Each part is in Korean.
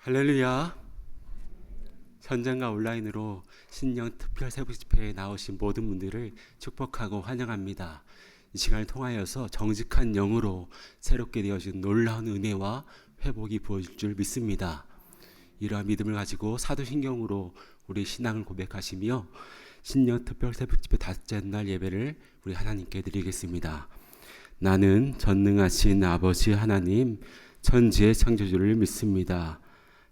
할렐루야. 현장과 온라인으로 신년 특별 세부 집회에 나오신 모든 분들을 축복하고 환영합니다. 이 시간을 통하여서 정직한 영으로 새롭게 되어진 놀라운 은혜와 회복이 부어질 줄 믿습니다. 이러한 믿음을 가지고 사도신경으로 우리 신앙을 고백하시며 신년 특별 세부 집회 다섯째 날 예배를 우리 하나님께 드리겠습니다. 나는 전능하신 아버지 하나님 천지의 창조주를 믿습니다.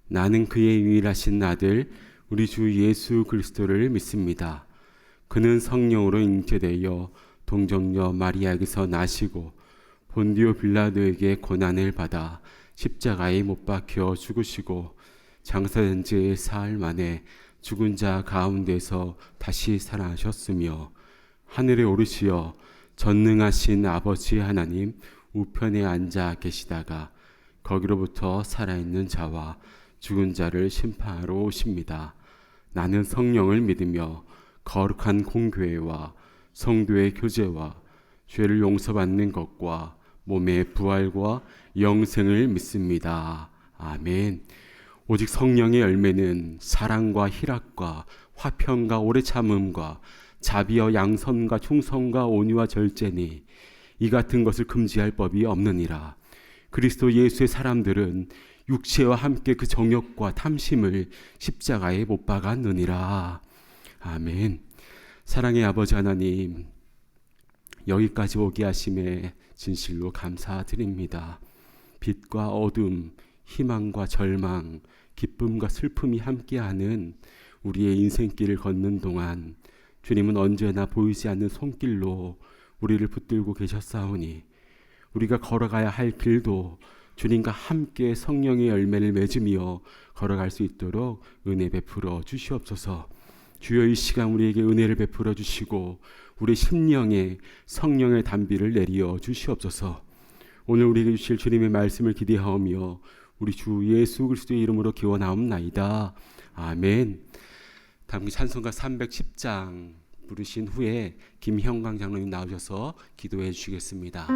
나는 그의 유일하신 아들 우리 주 예수 그리스도를 믿습니다. 그는 성령으로 잉태되어 동정녀 마리아에게서 나시고 본디오 빌라도에게 고난을 받아 십자가에 못 박혀 죽으시고 장사된 지 사흘 만에 죽은 자 가운데서 다시 살아나셨으며 하늘에 오르시어 전능하신 아버지 하나님 우편에 앉아 계시다가 거기로부터 살아있는 자와 죽은 자를 심판하러 오십니다. 나는 성령을 믿으며 거룩한 공교회와 성도의 교제와 죄를 용서받는 것과 몸의 부활과 영생을 믿습니다. 아멘. 오직 성령의 열매는 사랑과 희락과 화평과 오래 참음과 자비와 양선과 충성과 온유와 절제니 이 같은 것을 금지할 법이 없느니라. 그리스도 예수의 사람들은 육체와 함께 그 정욕과 탐심을 십자가에 못 박았느니라. 아멘. 사랑의 아버지 하나님, 여기까지 오게 하심에 진실로 감사드립니다. 빛과 어둠, 희망과 절망, 기쁨과 슬픔이 함께하는 우리의 인생길을 걷는 동안 주님은 언제나 보이지 않는 손길로 우리를 붙들고 계셨사오니 우리가 걸어가야 할 길도 주님과 함께 성령의 열매를 맺으며 걸어갈 수 있도록 은혜 베풀어 주시옵소서. 주여 이 시간 우리에게 은혜를 베풀어 주시고 우리 심령에 성령의 단비를 내리어 주시옵소서. 오늘 우리에게 주실 주님의 말씀을 기대하오며 우리 주 예수 그리스도의 이름으로 기원하옵나이다. 아멘. 다음 찬송가 310장 부르신 후에 김형광 장로님 나오셔서 기도해 주시겠습니다.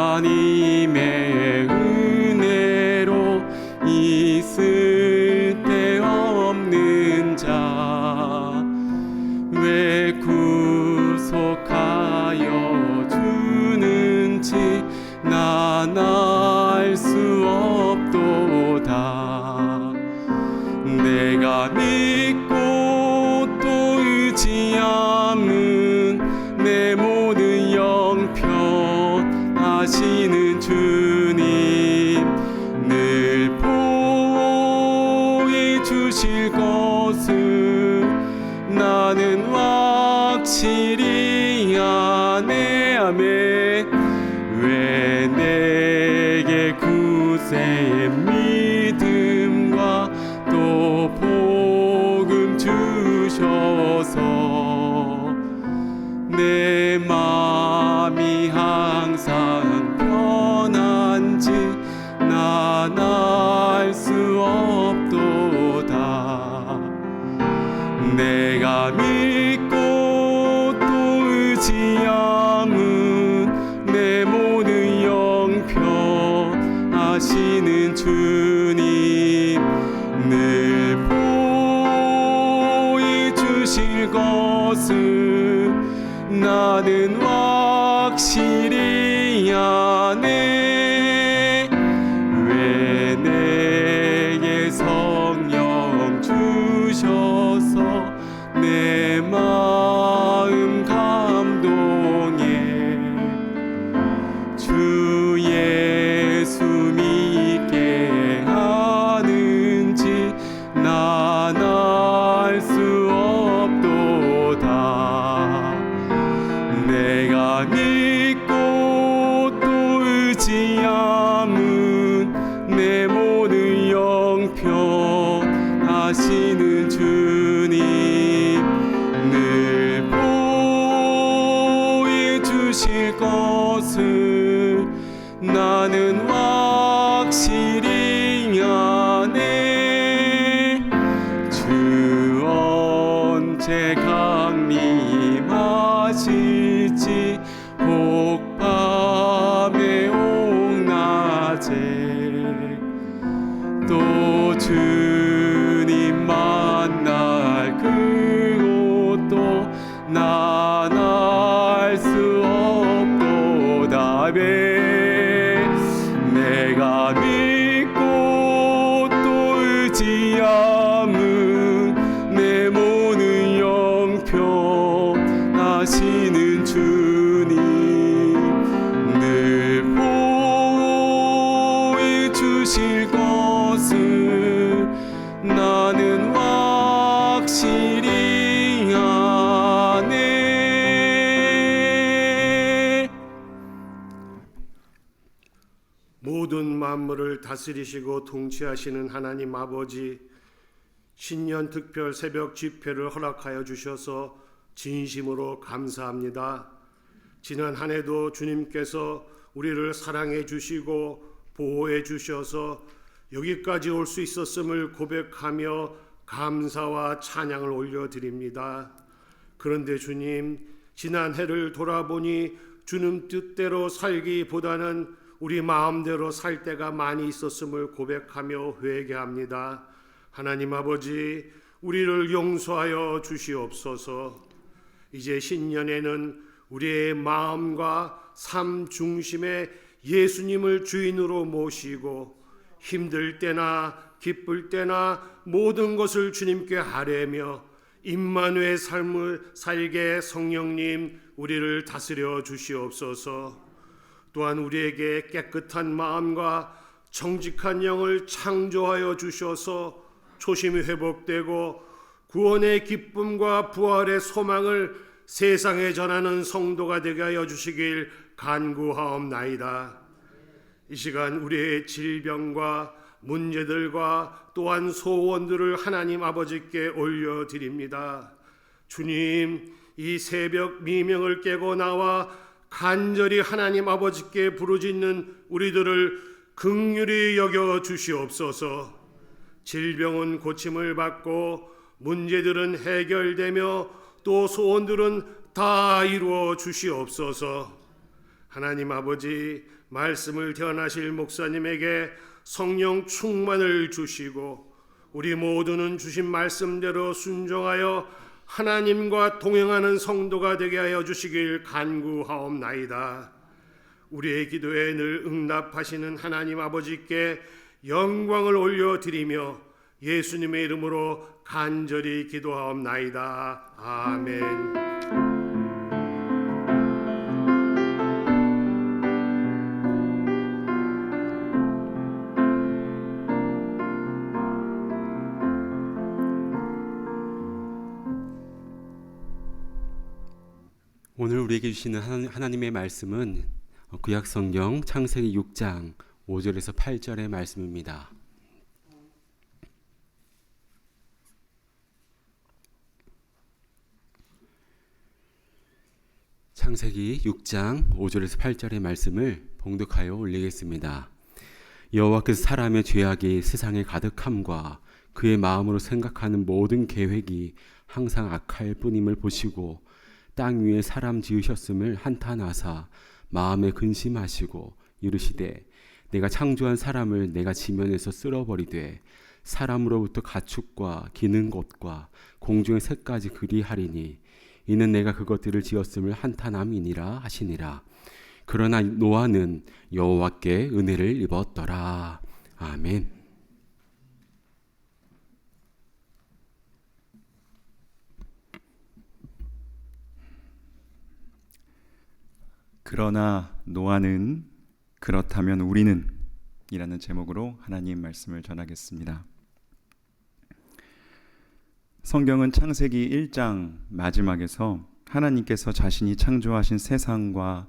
하나님의 은혜로 있을 데 없는 자 왜 구속하여 주는지 난 알 수 없도다. 내가 믿고 또 의지함은 내 모든 영편 하시는 주님 늘 보호해 주실 것을 나는 확실히 아네. 아멘. 왜 내게 구세의 믿음과 또 복음 주셔서 내 마음이 항상 편한지 난 알 수 없도다. 내가 믿고 또 의지함은 내 모든 영편 하시는 주님 늘 보호해 주실 것을 나는 확실히 아네. 왜 내게 성령 주셔서 내 마음 감동해. 주 예수 믿게 하는지 난 알 수 없도다. 내가 믿고 또 의지함은 내 모든 영편 하시는 주님 늘 보호해 주실 것을 나는 확실히 아네. 주 어제 또 주님 만날 그곳도 난 알 수 없도다. 내가 믿고 또 의지함은 내 모든 영평 하시는 주님 늘 보호해 주실 것을 나는 확실히 아네. 모든 만물을 다스리시고 통치하시는 하나님 아버지, 신년 특별 새벽 집회를 허락하여 주셔서 진심으로 감사합니다. 지난 한 해도 주님께서 우리를 사랑해 주시고 보호해 주셔서 여기까지 올 수 있었음을 고백하며 감사와 찬양을 올려드립니다. 그런데 주님, 지난 해를 돌아보니 주님 뜻대로 살기보다는 우리 마음대로 살 때가 많이 있었음을 고백하며 회개합니다. 하나님 아버지, 우리를 용서하여 주시옵소서. 이제 신년에는 우리의 마음과 삶 중심에 예수님을 주인으로 모시고 힘들 때나 기쁠 때나 모든 것을 주님께 아뢰며 임마누엘 삶을 살게 성령님 우리를 다스려 주시옵소서. 또한 우리에게 깨끗한 마음과 정직한 영을 창조하여 주셔서 초심이 회복되고 구원의 기쁨과 부활의 소망을 세상에 전하는 성도가 되게 하여 주시길 간구하옵나이다. 이 시간 우리의 질병과 문제들과 또한 소원들을 하나님 아버지께 올려드립니다. 주님, 이 새벽 미명을 깨고 나와 간절히 하나님 아버지께 부르짖는 우리들을 긍휼히 여겨 주시옵소서. 질병은 고침을 받고 문제들은 해결되며 또 소원들은 다 이루어 주시옵소서. 하나님 아버지, 말씀을 전하실 목사님에게 성령 충만을 주시고 우리 모두는 주신 말씀대로 순종하여 하나님과 동행하는 성도가 되게 하여 주시길 간구하옵나이다. 우리의 기도에 늘 응답하시는 하나님 아버지께 영광을 올려드리며 예수님의 이름으로 간절히 기도하옵나이다. 아멘. 오늘 우리에게 주시는 하나님의 말씀은 구약성경 창세기 6장 5절에서 8절의 말씀입니다. 창세기 6장 5절에서 8절의 말씀을 봉독하여 올리겠습니다. 여호와께서 사람의 죄악이 세상에 가득함과 그의 마음으로 생각하는 모든 계획이 항상 악할 뿐임을 보시고 땅 위에 사람 지으셨음을 한탄하사 마음에 근심하시고 이르시되 내가 창조한 사람을 내가 지면에서 쓸어버리되 사람으로부터 가축과 기는 것과 공중의 새까지 그리하리니 이는 내가 그것들을 지었음을 한탄함이니라 하시니라. 그러나 노아는 여호와께 은혜를 입었더라. 아멘. 그러나 노아는 그렇다면 우리는 이라는 제목으로 하나님 말씀을 전하겠습니다. 성경은 창세기 1장 마지막에서 하나님께서 자신이 창조하신 세상과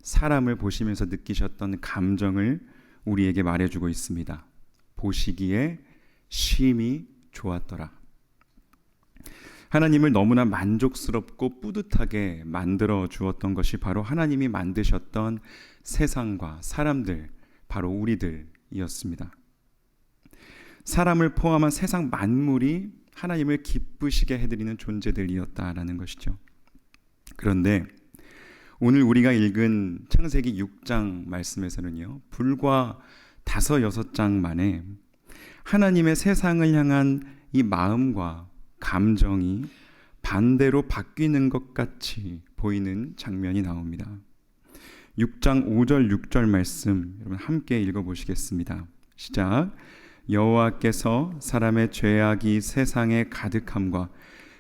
사람을 보시면서 느끼셨던 감정을 우리에게 말해주고 있습니다. 보시기에 심히 좋았더라. 하나님을 너무나 만족스럽고 뿌듯하게 만들어 주었던 것이 바로 하나님이 만드셨던 세상과 사람들, 바로 우리들이었습니다. 사람을 포함한 세상 만물이 하나님을 기쁘시게 해드리는 존재들이었다라는 것이죠. 그런데 오늘 우리가 읽은 창세기 6장 말씀에서는요, 불과 5-6장 만에 하나님의 세상을 향한 이 마음과 감정이 반대로 바뀌는 것 같이 보이는 장면이 나옵니다. 6장 5절 6절 말씀 여러분 함께 읽어보시겠습니다. 시작. 여호와께서 사람의 죄악이 세상에 가득함과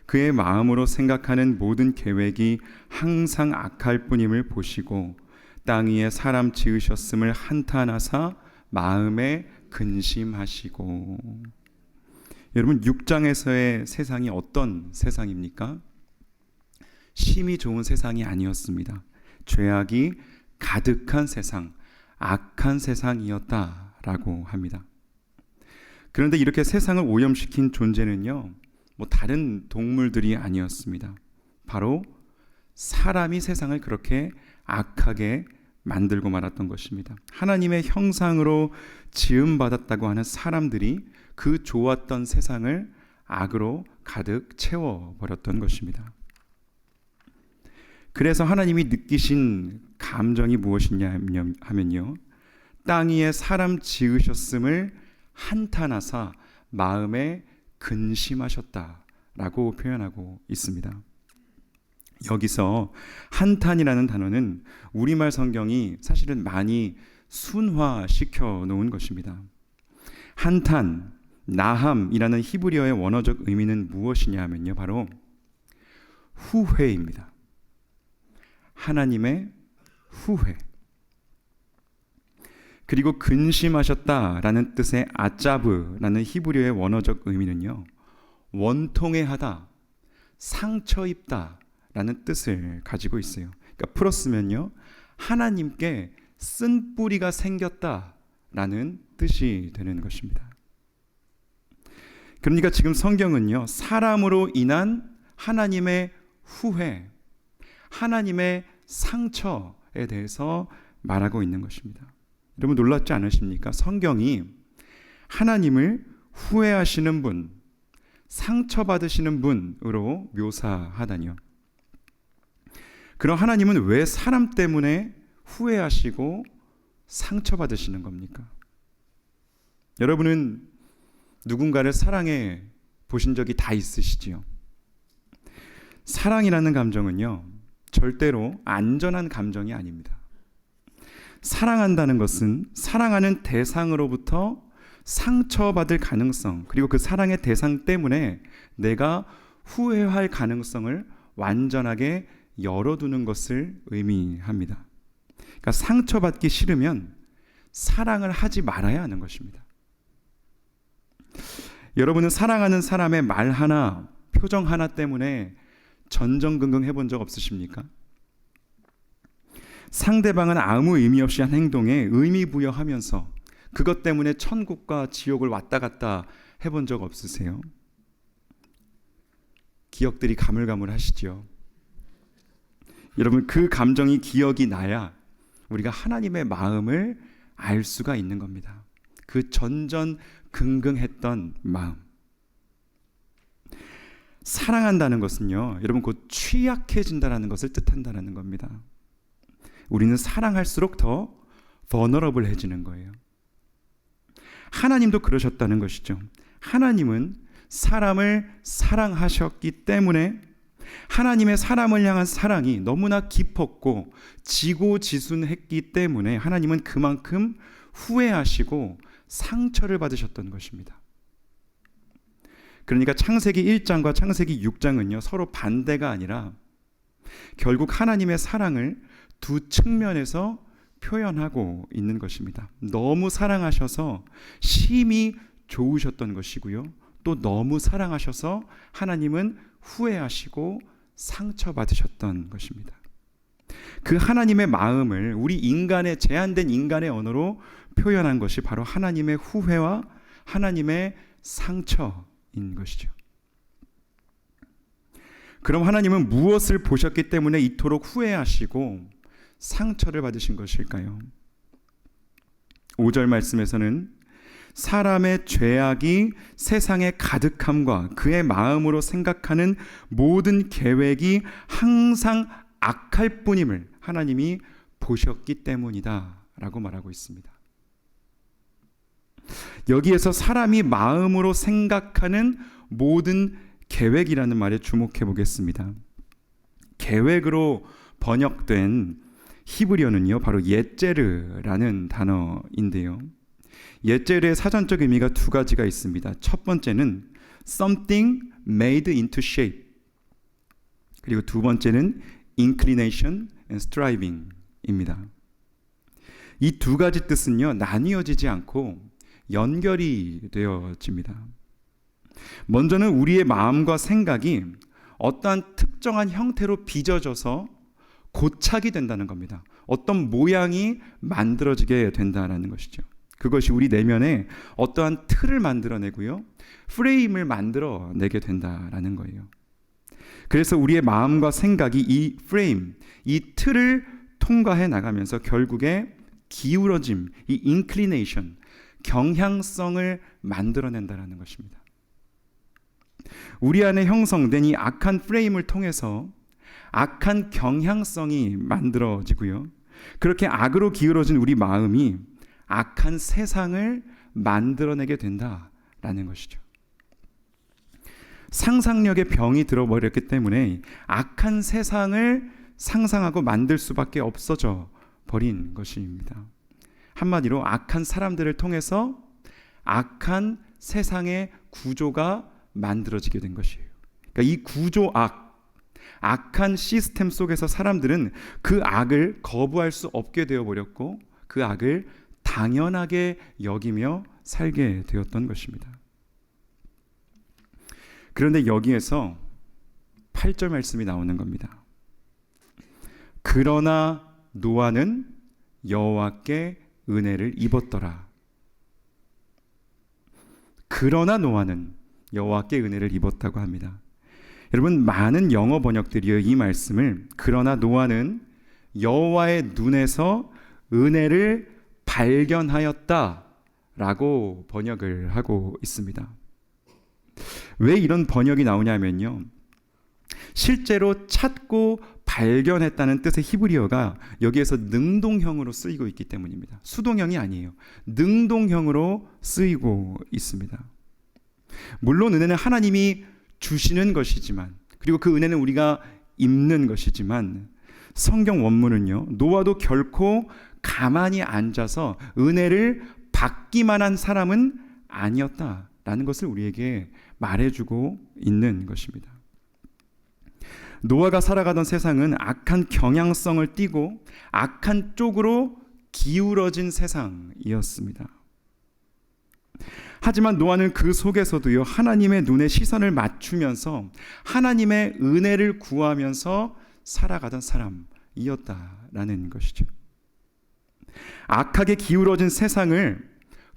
그의 마음으로 생각하는 모든 계획이 항상 악할 뿐임을 보시고 땅 위에 사람 지으셨음을 한탄하사 마음에 근심하시고. 여러분 6장에서의 세상이 어떤 세상입니까? 심히 좋은 세상이 아니었습니다. 죄악이 가득한 세상, 악한 세상이었다라고 합니다. 그런데 이렇게 세상을 오염시킨 존재는요, 다른 동물들이 아니었습니다. 바로 사람이 세상을 그렇게 악하게 만들고 말았던 것입니다. 하나님의 형상으로 지음받았다고 하는 사람들이 그 좋았던 세상을 악으로 가득 채워버렸던 것입니다. 그래서 하나님이 느끼신 감정이 무엇이냐 하면요, 땅 위에 사람 지으셨음을 한탄하사 마음에 근심하셨다라고 표현하고 있습니다. 여기서 한탄이라는 단어는 우리말 성경이 사실은 많이 순화시켜 놓은 것입니다. 한탄, 나함이라는 히브리어의 원어적 의미는 무엇이냐 하면요, 바로 후회입니다. 하나님의 후회. 그리고 근심하셨다라는 뜻의 아짜브라는 히브리어의 원어적 의미는요, 원통해하다, 상처 입다라는 뜻을 가지고 있어요. 그러니까 풀었으면요, 하나님께 쓴뿌리가 생겼다라는 뜻이 되는 것입니다. 그러니까 지금 성경은요, 사람으로 인한 하나님의 후회, 하나님의 상처에 대해서 말하고 있는 것입니다. 여러분 놀랍지 않으십니까? 성경이 하나님을 후회하시는 분, 상처받으시는 분으로 묘사하다니요. 그럼 하나님은 왜 사람 때문에 후회하시고 상처받으시는 겁니까? 여러분은 누군가를 사랑해 보신 적이 다 있으시지요? 사랑이라는 감정은요, 절대로 안전한 감정이 아닙니다. 사랑한다는 것은 사랑하는 대상으로부터 상처받을 가능성, 그리고 그 사랑의 대상 때문에 내가 후회할 가능성을 완전하게 열어두는 것을 의미합니다. 그러니까 상처받기 싫으면 사랑을 하지 말아야 하는 것입니다. 여러분은 사랑하는 사람의 말 하나, 표정 하나 때문에 전전긍긍 해본 적 없으십니까? 상대방은 아무 의미 없이 한 행동에 의미 부여하면서 그것 때문에 천국과 지옥을 왔다 갔다 해본 적 없으세요? 기억들이 가물가물하시죠? 여러분 그 감정이 기억이 나야 우리가 하나님의 마음을 알 수가 있는 겁니다. 그 전전긍긍했던 마음. 사랑한다는 것은요, 여러분 곧 취약해진다는 것을 뜻한다는 겁니다. 우리는 사랑할수록 더 vulnerable해지는 거예요. 하나님도 그러셨다는 것이죠. 하나님은 사람을 사랑하셨기 때문에 하나님의 사람을 향한 사랑이 너무나 깊었고 지고지순했기 때문에 하나님은 그만큼 후회하시고 상처를 받으셨던 것입니다. 그러니까 창세기 1장과 창세기 6장은요, 서로 반대가 아니라 결국 하나님의 사랑을 두 측면에서 표현하고 있는 것입니다. 너무 사랑하셔서 심히 좋으셨던 것이고요, 또 너무 사랑하셔서 하나님은 후회하시고 상처받으셨던 것입니다. 그 하나님의 마음을 우리 인간의 제한된 인간의 언어로 표현한 것이 바로 하나님의 후회와 하나님의 상처인 것이죠. 그럼 하나님은 무엇을 보셨기 때문에 이토록 후회하시고 상처를 받으신 것일까요? 5절 말씀에서는 사람의 죄악이 세상에 가득함과 그의 마음으로 생각하는 모든 계획이 항상 악할 뿐임을 하나님이 보셨기 때문이다 라고 말하고 있습니다. 여기에서 사람이 마음으로 생각하는 모든 계획이라는 말에 주목해 보겠습니다. 계획으로 번역된 히브리어는요, 바로 예제르라는 단어인데요. 예제르의 사전적 의미가 두 가지가 있습니다. 첫 번째는 something made into shape. 그리고 두 번째는 inclination and striving입니다. 이 두 가지 뜻은요, 나뉘어지지 않고 연결이 되어집니다. 먼저는 우리의 마음과 생각이 어떠한 특정한 형태로 빚어져서 고착이 된다는 겁니다. 어떤 모양이 만들어지게 된다는 것이죠. 그것이 우리 내면에 어떠한 틀을 만들어내고요, 프레임을 만들어내게 된다는 거예요. 그래서 우리의 마음과 생각이 이 프레임, 이 틀을 통과해 나가면서 결국에 기울어짐, 이 inclination, 경향성을 만들어낸다는 것입니다. 우리 안에 형성된 이 악한 프레임을 통해서 악한 경향성이 만들어지고요, 그렇게 악으로 기울어진 우리 마음이 악한 세상을 만들어내게 된다라는 것이죠. 상상력의 병이 들어버렸기 때문에 악한 세상을 상상하고 만들 수밖에 없어져 버린 것입니다. 한마디로 악한 사람들을 통해서 악한 세상의 구조가 만들어지게 된 것이에요. 그러니까 이 구조 악한 시스템 속에서 사람들은 그 악을 거부할 수 없게 되어버렸고 그 악을 당연하게 여기며 살게 되었던 것입니다. 그런데 여기에서 8절 말씀이 나오는 겁니다. 그러나 노아는 여호와께 은혜를 입었더라. 그러나 노아는 여호와께 은혜를 입었다고 합니다. 여러분, 많은 영어 번역들이요, 이 말씀을 그러나 노아는 여호와의 눈에서 은혜를 발견하였다라고 번역을 하고 있습니다. 왜 이런 번역이 나오냐면요, 실제로 찾고 발견했다는 뜻의 히브리어가 여기에서 능동형으로 쓰이고 있기 때문입니다. 수동형이 아니에요. 능동형으로 쓰이고 있습니다. 물론 은혜는 하나님이 주시는 것이지만, 그리고 그 은혜는 우리가 입는 것이지만, 성경 원문은요, 노아도 결코 가만히 앉아서 은혜를 받기만 한 사람은 아니었다라는 것을 우리에게 말해주고 있는 것입니다. 노아가 살아가던 세상은 악한 경향성을 띠고 악한 쪽으로 기울어진 세상이었습니다. 하지만 노아는 그 속에서도요, 하나님의 눈에 시선을 맞추면서 하나님의 은혜를 구하면서 살아가던 사람이었다라는 것이죠. 악하게 기울어진 세상을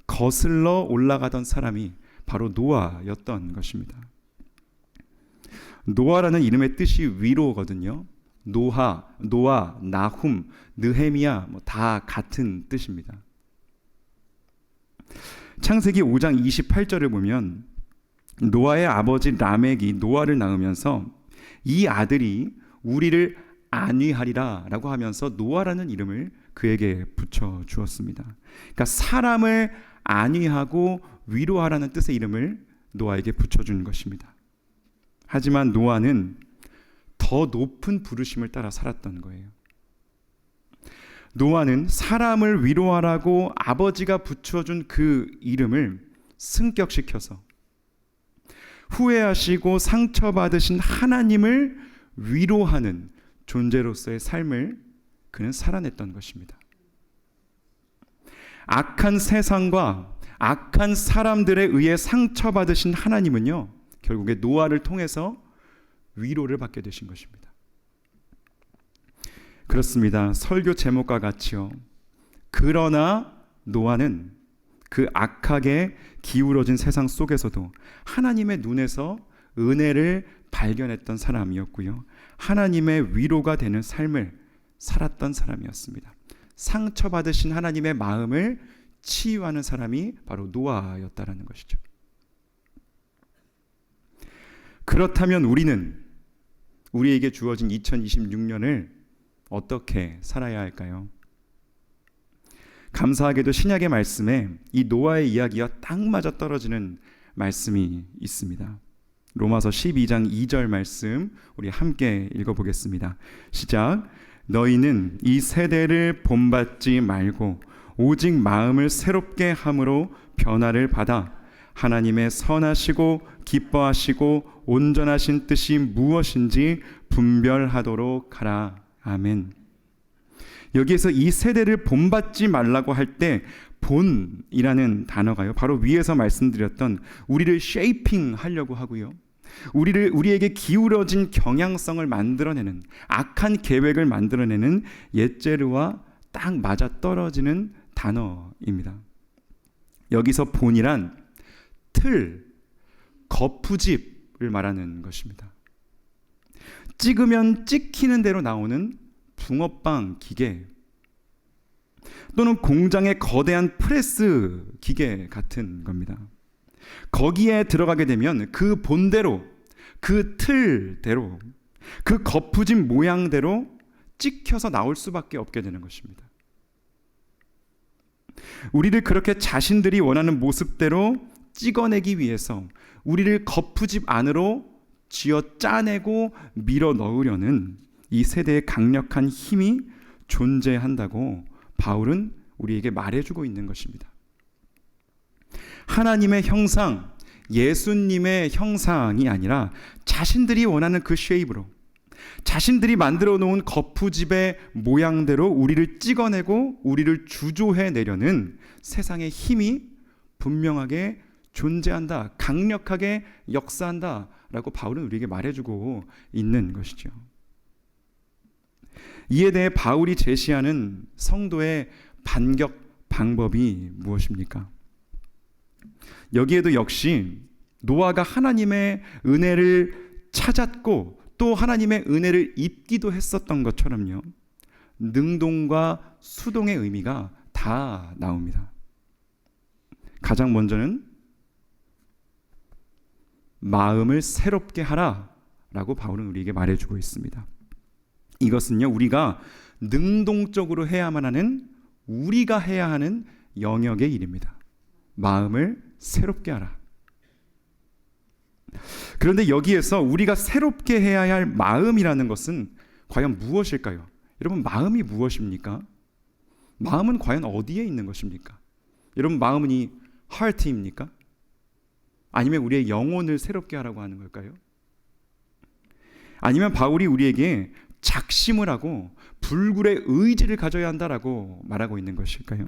거슬러 올라가던 사람이 바로 노아였던 것입니다. 노아라는 이름의 뜻이 위로거든요. 노아, 나훔, 느헤미야 다 같은 뜻입니다. 창세기 5장 28절을 보면 노아의 아버지 라멕이 노아를 낳으면서 이 아들이 우리를 안위하리라 라고 하면서 노아라는 이름을 그에게 붙여 주었습니다. 그러니까 사람을 안위하고 위로하라는 뜻의 이름을 노아에게 붙여준 것입니다. 하지만 노아는 더 높은 부르심을 따라 살았던 거예요. 노아는 사람을 위로하라고 아버지가 붙여준 그 이름을 승격시켜서 후회하시고 상처받으신 하나님을 위로하는 존재로서의 삶을 그는 살아냈던 것입니다. 악한 세상과 악한 사람들에 의해 상처받으신 하나님은요, 결국에 노아를 통해서 위로를 받게 되신 것입니다. 그렇습니다. 설교 제목과 같이요, 그러나 노아는 그 악하게 기울어진 세상 속에서도 하나님의 눈에서 은혜를 발견했던 사람이었고요, 하나님의 위로가 되는 삶을 살았던 사람이었습니다. 상처받으신 하나님의 마음을 치유하는 사람이 바로 노아였다라는 것이죠. 그렇다면 우리는 우리에게 주어진 2026년을 어떻게 살아야 할까요? 감사하게도 신약의 말씀에 이 노아의 이야기와 딱 맞아 떨어지는 말씀이 있습니다. 로마서 12장 2절 말씀 우리 함께 읽어보겠습니다. 시작. 너희는 이 세대를 본받지 말고 오직 마음을 새롭게 함으로 변화를 받아 하나님의 선하시고 기뻐하시고 온전하신 뜻이 무엇인지 분별하도록 하라. 아멘. 여기에서 이 세대를 본받지 말라고 할 때 본이라는 단어가요, 바로 위에서 말씀드렸던 우리를 쉐이핑 하려고 하고요, 우리에게 기울어진 경향성을 만들어내는, 악한 계획을 만들어내는 옛재르와 딱 맞아떨어지는 단어입니다. 여기서 본이란 틀, 거푸집을 말하는 것입니다. 찍으면 찍히는 대로 나오는 붕어빵 기계 또는 공장의 거대한 프레스 기계 같은 겁니다. 거기에 들어가게 되면 그 본대로, 그 틀대로, 그 거푸집 모양대로 찍혀서 나올 수밖에 없게 되는 것입니다. 우리를 그렇게 자신들이 원하는 모습대로 찍어내기 위해서 우리를 거푸집 안으로 쥐어 짜내고 밀어 넣으려는 이 세대의 강력한 힘이 존재한다고 바울은 우리에게 말해주고 있는 것입니다. 하나님의 형상, 예수님의 형상이 아니라 자신들이 원하는 그 쉐입으로, 자신들이 만들어 놓은 거푸집의 모양대로 우리를 찍어내고 우리를 주조해내려는 세상의 힘이 분명하게 존재한다, 강력하게 역사한다 라고 바울은 우리에게 말해주고 있는 것이죠. 이에 대해 바울이 제시하는 성도의 반격 방법이 무엇입니까? 여기에도 역시 노아가 하나님의 은혜를 찾았고 또 하나님의 은혜를 입기도 했었던 것처럼요, 능동과 수동의 의미가 다 나옵니다. 가장 먼저는 마음을 새롭게 하라 라고 바울은 우리에게 말해주고 있습니다. 이것은요, 우리가 능동적으로 해야만 하는, 우리가 해야 하는 영역의 일입니다. 마음을 새롭게 하라. 그런데 여기에서 우리가 새롭게 해야 할 마음이라는 것은 과연 무엇일까요? 여러분, 마음이 무엇입니까? 마음은 과연 어디에 있는 것입니까? 여러분, 마음은 이 heart입니까? 아니면 우리의 영혼을 새롭게 하라고 하는 걸까요? 아니면 바울이 우리에게 작심을 하고 불굴의 의지를 가져야 한다라고 말하고 있는 것일까요?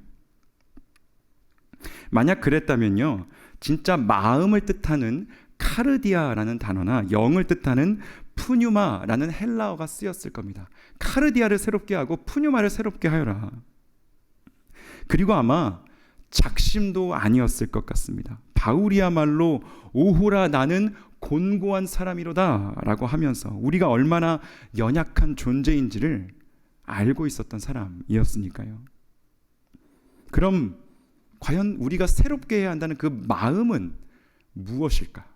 만약 그랬다면요, 진짜 마음을 뜻하는 카르디아라는 단어나 영을 뜻하는 푸뉴마라는 헬라어가 쓰였을 겁니다. 카르디아를 새롭게 하고 푸뉴마를 새롭게 하여라. 그리고 아마 작심도 아니었을 것 같습니다. 바울이야말로 오호라 나는 곤고한 사람이로다 라고 하면서 우리가 얼마나 연약한 존재인지를 알고 있었던 사람이었으니까요. 그럼 과연 우리가 새롭게 해야 한다는 그 마음은 무엇일까?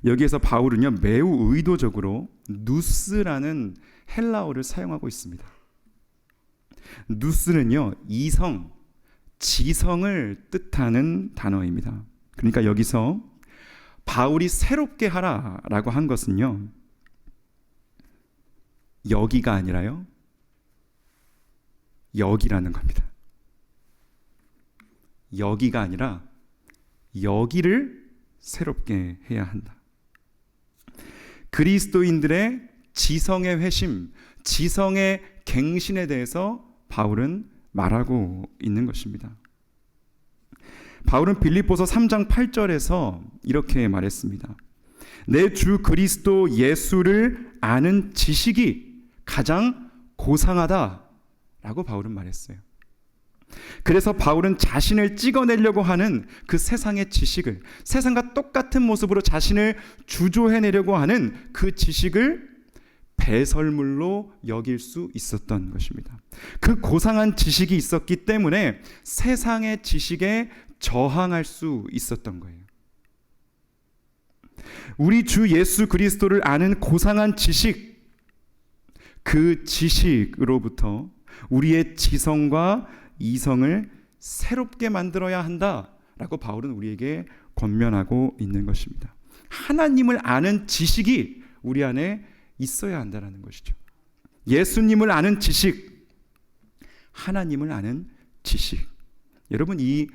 여기에서 바울은요, 매우 의도적으로 누스라는 헬라어를 사용하고 있습니다. 누스는요, 이성, 지성을 뜻하는 단어입니다. 그러니까 여기서 바울이 새롭게 하라라고 한 것은요, 여기가 아니라요, 여기라는 겁니다. 여기가 아니라 여기를 새롭게 해야 한다. 그리스도인들의 지성의 회심, 지성의 갱신에 대해서 바울은 말하고 있는 것입니다. 바울은 빌립보서 3장 8절에서 이렇게 말했습니다. 내 주 그리스도 예수를 아는 지식이 가장 고상하다 라고 바울은 말했어요. 그래서 바울은 자신을 찍어내려고 하는 그 세상의 지식을, 세상과 똑같은 모습으로 자신을 주조해내려고 하는 그 지식을 배설물로 여길 수 있었던 것입니다. 그 고상한 지식이 있었기 때문에 세상의 지식에 저항할 수 있었던 거예요. 우리 주 예수 그리스도를 아는 고상한 지식, 그 지식으로부터 우리의 지성과 이성을 새롭게 만들어야 한다라고 바울은 우리에게 권면하고 있는 것입니다. 하나님을 아는 지식이 우리 안에 있어야 한다는 것이죠. 예수님을 아는 지식, 하나님을 아는 지식. 여러분, 이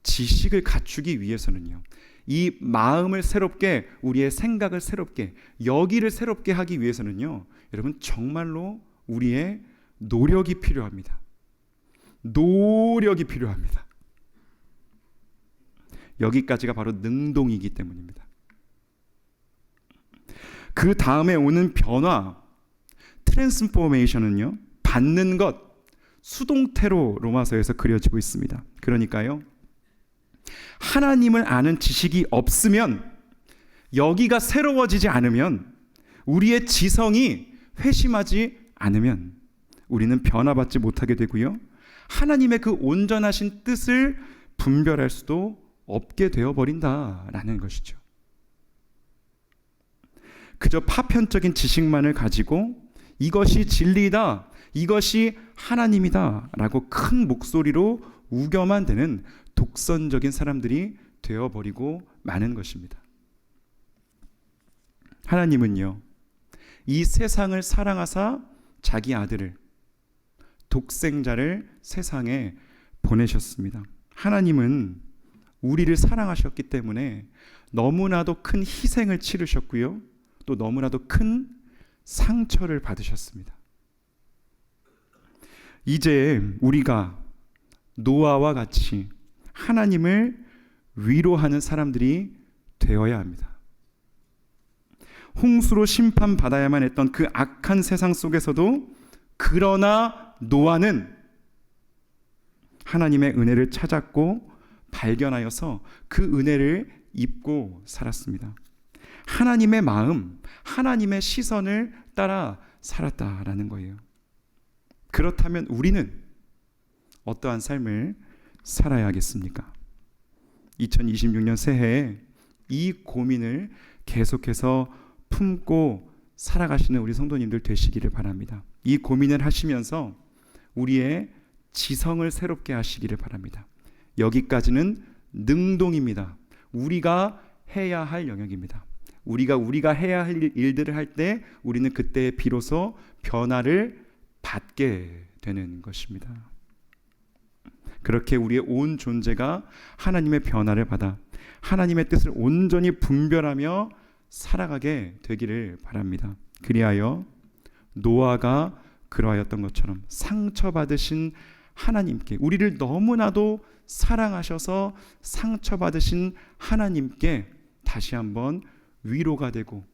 지식을 갖추기 위해서는요, 이 마음을 새롭게, 우리의 생각을 새롭게, 여기를 새롭게 하기 위해서는요, 여러분 정말로 우리의 노력이 필요합니다. 노력이 필요합니다. 여기까지가 바로 능동이기 때문입니다. 그 다음에 오는 변화, 트랜스포메이션은요, 받는 것, 수동태로 로마서에서 그려지고 있습니다. 그러니까요, 하나님을 아는 지식이 없으면, 여기가 새로워지지 않으면, 우리의 지성이 회심하지 않으면 우리는 변화받지 못하게 되고요, 하나님의 그 온전하신 뜻을 분별할 수도 없게 되어버린다라는 것이죠. 그저 파편적인 지식만을 가지고 이것이 진리다, 이것이 하나님이다 라고 큰 목소리로 우겨만 대는 독선적인 사람들이 되어버리고 마는 것입니다. 하나님은요, 이 세상을 사랑하사 자기 아들을, 독생자를 세상에 보내셨습니다. 하나님은 우리를 사랑하셨기 때문에 너무나도 큰 희생을 치르셨고요, 또 너무나도 큰 상처를 받으셨습니다. 이제 우리가 노아와 같이 하나님을 위로하는 사람들이 되어야 합니다. 홍수로 심판받아야만 했던 그 악한 세상 속에서도, 그러나 노아는 하나님의 은혜를 찾았고 발견하여서 그 은혜를 입고 살았습니다. 하나님의 마음, 하나님의 시선을 따라 살았다라는 거예요. 그렇다면 우리는 어떠한 삶을 살아야겠습니까? 2026년 새해에 이 고민을 계속해서 품고 살아가시는 우리 성도님들 되시기를 바랍니다. 이 고민을 하시면서 우리의 지성을 새롭게 하시기를 바랍니다. 여기까지는 능동입니다. 우리가 해야 할 영역입니다. 우리가 해야 할 일들을 할 때 우리는 그때 비로소 변화를 받게 되는 것입니다. 그렇게 우리의 온 존재가 하나님의 변화를 받아 하나님의 뜻을 온전히 분별하며 살아가게 되기를 바랍니다. 그리하여 노아가 그러하였던 것처럼 상처받으신 하나님께, 우리를 너무나도 사랑하셔서 상처받으신 하나님께 다시 한번 위로가 되고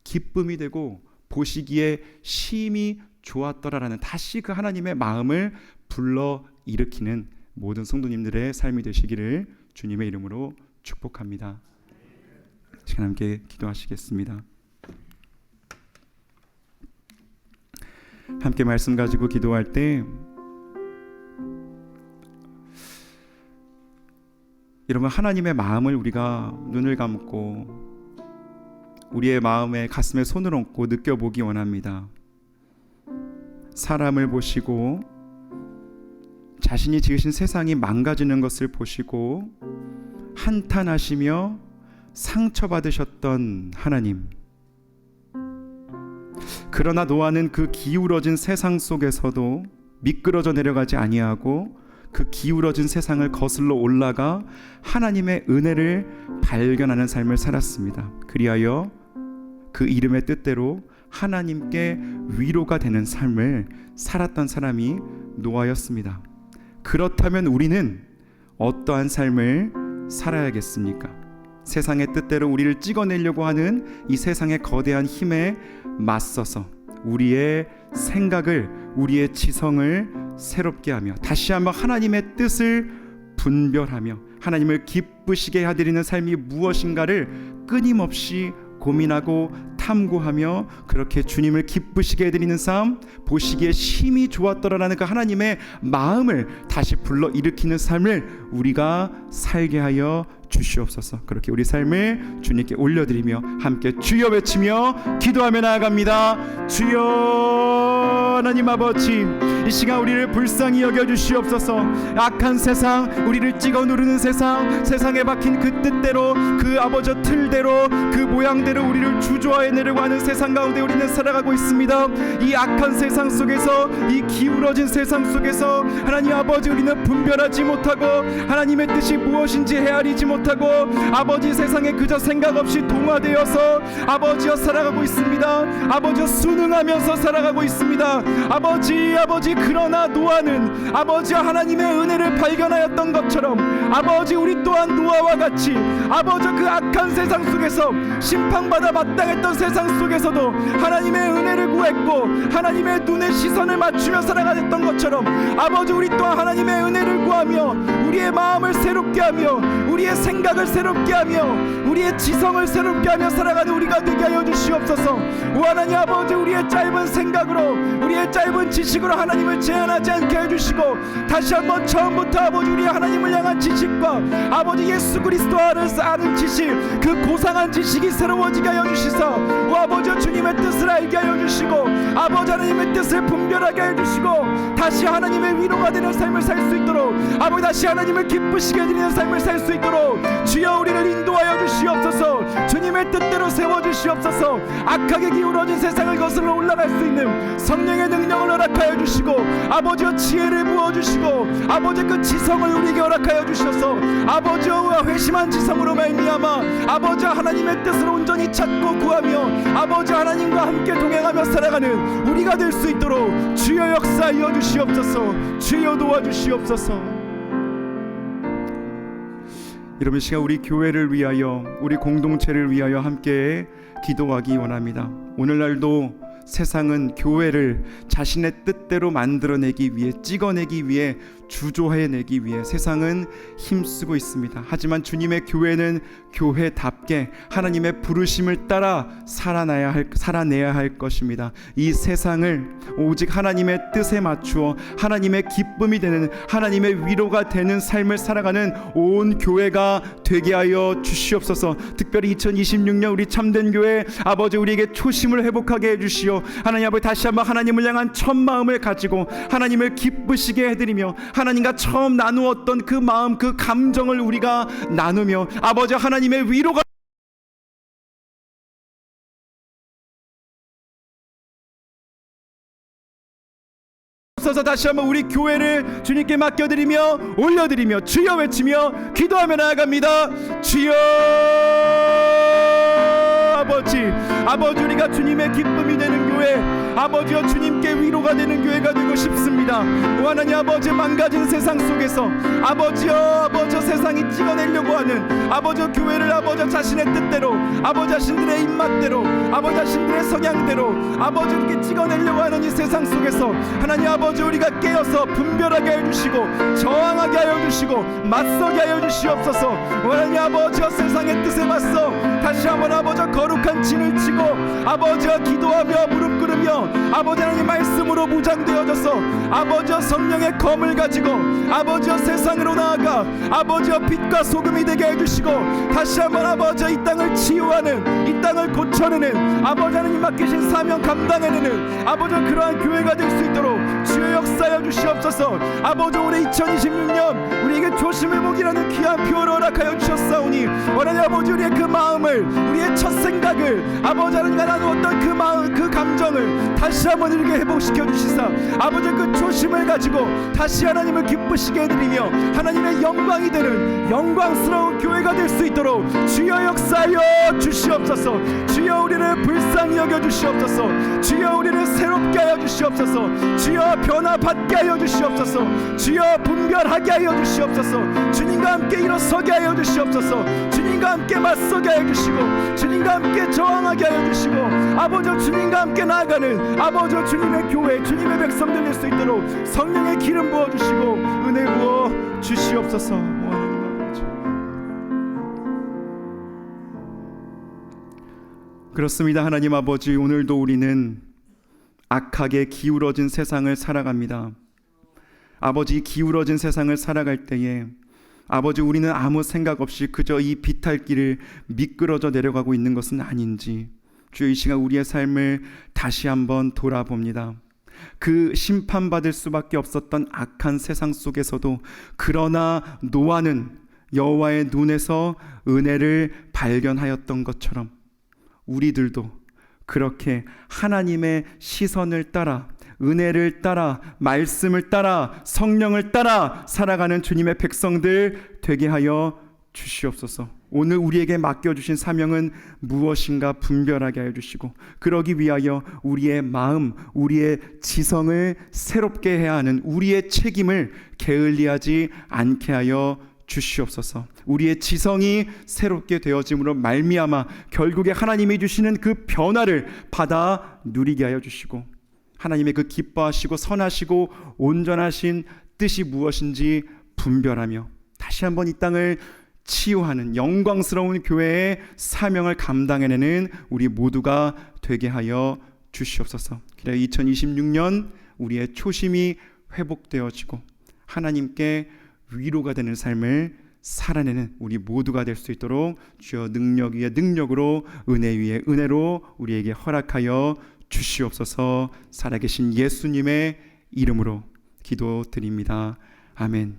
기쁨이 되고 보시기에 심히 좋았더라라는, 다시 그 하나님의 마음을 불러 일으키는 모든 성도님들의 삶이 되시기를 주님의 이름으로 축복합니다. 시간 함께 기도하시겠습니다. 함께 말씀 가지고 기도할 때 여러분, 하나님의 마음을 우리가 눈을 감고 우리의 마음에 가슴에 손을 얹고 느껴보기 원합니다. 사람을 보시고 자신이 지으신 세상이 망가지는 것을 보시고 한탄하시며 상처받으셨던 하나님, 그러나 노아는 그 기울어진 세상 속에서도 미끄러져 내려가지 아니하고 그 기울어진 세상을 거슬러 올라가 하나님의 은혜를 발견하는 삶을 살았습니다. 그리하여 그 이름의 뜻대로 하나님께 위로가 되는 삶을 살았던 사람이 노아였습니다. 그렇다면 우리는 어떠한 삶을 살아야겠습니까? 세상의 뜻대로 우리를 찍어내려고 하는 이 세상의 거대한 힘에 맞서서 우리의 생각을, 우리의 지성을 새롭게 하며 다시 한번 하나님의 뜻을 분별하며 하나님을 기쁘시게 해드리는 삶이 무엇인가를 끊임없이 고민하고 탐구하며 그렇게 주님을 기쁘시게 해드리는 삶, 보시기에 심히 좋았더라라는 그 하나님의 마음을 다시 불러일으키는 삶을 우리가 살게 하여 주시옵소서. 그렇게 우리 삶을 주님께 올려드리며 함께 주여 외치며 기도하며 나아갑니다. 주여 하나님 아버지, 이 시간 우리를 불쌍히 여겨주시옵소서. 악한 세상, 우리를 찍어 누르는 세상, 세상에 박힌 그 뜻대로, 그 아버지 틀대로, 그 모양대로 우리를 주저하여 내려고 하는 세상 가운데 우리는 살아가고 있습니다. 이 악한 세상 속에서, 이 기울어진 세상 속에서 하나님 아버지, 우리는 분별하지 못하고 하나님의 뜻이 무엇인지 헤아리지 못하고 아버지 세상에 그저 생각 없이 동화되어서 아버지여 살아가고 있습니다. 아버지여 순응하면서 살아가고 있습니다. 아버지 그러나 노아는 아버지여 하나님의 은혜를 발견하였던 것처럼 아버지 우리 또한 노아와 같이 아버지 그 악한 세상 속에서 심판받아 마땅했던 세상 속에서도 하나님의 은혜를 구했고 하나님의 눈에 시선을 맞추며 살아가셨던 것처럼 아버지 우리 또한 하나님의 은혜를 구하며 우리의 마음을 새롭게 하며 우리의 생각을 새롭게 하며 우리의 지성을 새롭게 하며 살아가는 우리가 되게 하여 주시옵소서. 오 하나님 아버지, 우리의 짧은 생각으로 우리의 짧은 지식으로 하나님을 제한하지 않게 해주시고 다시 한번 처음부터 아버지 우리의 하나님을 향한 지식과 아버지 예수 그리스도를 아는 지식, 그 고상한 지식이 새로워지게 하여 주시사 오 아버지 주님의 뜻을 알게 하여 주시고 아버지 하나님의 뜻을 분별하게 하여 주시고 다시 하나님의 위로가 되는 삶을 살 수 있도록 아버지 다시 하나님을 기쁘시게 해드리는 삶을 살 수 있도록 주여 우리를 인도하여 주시옵소서. 주님의 뜻대로 세워주시옵소서. 악하게 기울어진 세상을 거슬러 올라갈 수 있는 성령의 능력을 허락하여 주시고 아버지여 지혜를 부어주시고 아버지 그 지성을 우리에게 허락하여 주셔서 아버지여 회심한 지성으로 말미암아 아버지 하나님의 뜻을 온전히 찾고 구하며 아버지 하나님과 함께 동행하며 살아가는 우리가 될 수 있도록 주여 역사하여 주시옵소서. 주여 도와주시옵소서. 여러분 이 시간 우리 교회를 위하여 우리 공동체를 위하여 함께 기도하기 원합니다. 오늘날도 세상은 교회를 자신의 뜻대로 만들어내기 위해 찍어내기 위해 주조해내기 위해 세상은 힘쓰고 있습니다. 하지만 주님의 교회는 교회답게 하나님의 부르심을 따라 살아내야 할 것입니다. 이 세상을 오직 하나님의 뜻에 맞추어 하나님의 기쁨이 되는 하나님의 위로가 되는 삶을 살아가는 온 교회가 되게 하여 주시옵소서. 특별히 2026년 우리 참된 교회 아버지 우리에게 초심을 회복하게 해주시오. 하나님 아버지 다시 한번 하나님을 향한 첫 마음을 가지고 하나님을 기쁘시게 해드리며 하나님과 처음 나누었던 그 마음 그 감정을 우리가 나누며 아버지 하나님의 위로가 없어서 다시 한번 우리 교회를 주님께 맡겨드리며 올려드리며 주여 외치며 기도하며 나아갑니다. 주여 아버지 우리가 주님의 기쁨이 되는 교회 아버지여 주님께 위로가 되는 교회가 되고 싶습니다. 오 하나님 아버지 망가진 세상 속에서 아버지여 세상이 찍어내려고 하는 아버지여 교회를 아버지 자신의 뜻대로 아버지 자신들의 입맛대로 아버지 자신들의 성향대로 아버지 이렇게 찍어내려고 하는 이 세상 속에서 하나님 아버지 우리가 깨어서 분별하게 해주시고 저항하게 하여 주시고 맞서게 하여 주시옵소서. 오 하나님 아버지여 세상의 뜻에 맞서 다시 한번 아버지 거룩한 진을 치고 아버지여 기도하며 무릎 꿇으며 아버지 하나님 말씀으로 무장되어져서 아버지여 성령의 검을 가지고 아버지여 세상으로 나아가 아버지여 빛과 소금이 되게 해주시고 다시 한번 아버지여 이 땅을 치유하는 이 땅을 고쳐내는 아버지 하나님 맡기신 사명 감당해내는 아버지여 그러한 교회가 될 수 있도록 주여 역사하여 주시옵소서. 아버지 올해 2026년 우리에게 조심회복이라는 귀한 표를 허락하여 주셨사오니 하나님 아버지 우리의 그 마음을 우리의 첫 생각을 아버지 하나님과 나누었던 그 마음 그 감정을 다시 한번 이렇게 회복시켜 주시사 아버지 그 조심을 가지고 다시 하나님을 기쁘시게 해드리며 하나님의 영광이 되는 영광스러운 교회가 될 수 있도록 주여 역사하여 주시옵소서. 주여 우리를 불쌍히 여겨 주시옵소서. 주여 우리를 새롭게 하여 주시옵소서. 주여 변화받게 하여 주시옵소서. 주여 분별하게 하여 주시옵소서. 주님과 함께 일어서게 하여 주시옵소서. 주님과 함께 맞서게 하여 주시고 주님과 함께 저항하게 하여 주시고 아버지 주님과 함께 나아가는 아버지 주님의 교회 주님의 백성들 될 수 있도록 성령의 기름 부어주시고 은혜 부어 주시옵소서. 하나님 아버지 그렇습니다. 하나님 아버지 오늘도 우리는 악하게 기울어진 세상을 살아갑니다. 아버지 기울어진 세상을 살아갈 때에 아버지 우리는 아무 생각 없이 그저 이 비탈길을 미끄러져 내려가고 있는 것은 아닌지 주여 이 시간 우리의 삶을 다시 한번 돌아봅니다. 그 심판받을 수밖에 없었던 악한 세상 속에서도 그러나 노아는 여호와의 눈에서 은혜를 발견하였던 것처럼 우리들도 그렇게 하나님의 시선을 따라 은혜를 따라 말씀을 따라 성령을 따라 살아가는 주님의 백성들 되게 하여 주시옵소서. 오늘 우리에게 맡겨주신 사명은 무엇인가 분별하게 하여 주시고 그러기 위하여 우리의 마음, 우리의 지성을 새롭게 해야 하는 우리의 책임을 게을리하지 않게 하여 주시옵소서. 우리의 지성이 새롭게 되어짐으로 말미암아 결국에 하나님이 주시는 그 변화를 받아 누리게 하여 주시고 하나님의 그 기뻐하시고 선하시고 온전하신 뜻이 무엇인지 분별하며 다시 한번 이 땅을 치유하는 영광스러운 교회의 사명을 감당해내는 우리 모두가 되게 하여 주시옵소서. 그래 2026년 우리의 초심이 회복되어지고 하나님께 위로가 되는 삶을 살아내는 우리 모두가 될 수 있도록 주여 능력 위에 능력으로 은혜 위에 은혜로 우리에게 허락하여 주시옵소서. 살아계신 예수님의 이름으로 기도드립니다. 아멘.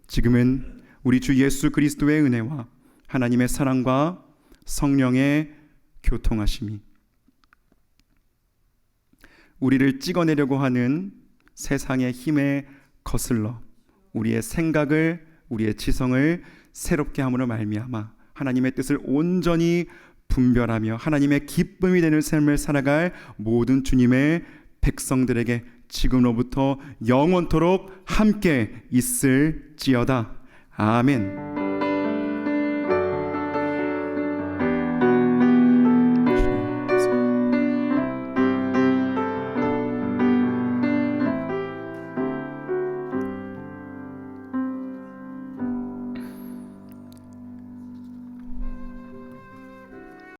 지금은 우리 주 예수 그리스도의 은혜와 하나님의 사랑과 성령의 교통하심이 우리를 찍어내려고 하는 세상의 힘에 거슬러 우리의 생각을 우리의 지성을 새롭게 함으로 말미암아 하나님의 뜻을 온전히 분별하며 하나님의 기쁨이 되는 삶을 살아갈 모든 주님의 백성들에게 지금로부터 영원토록 함께 있을지어다. 아멘.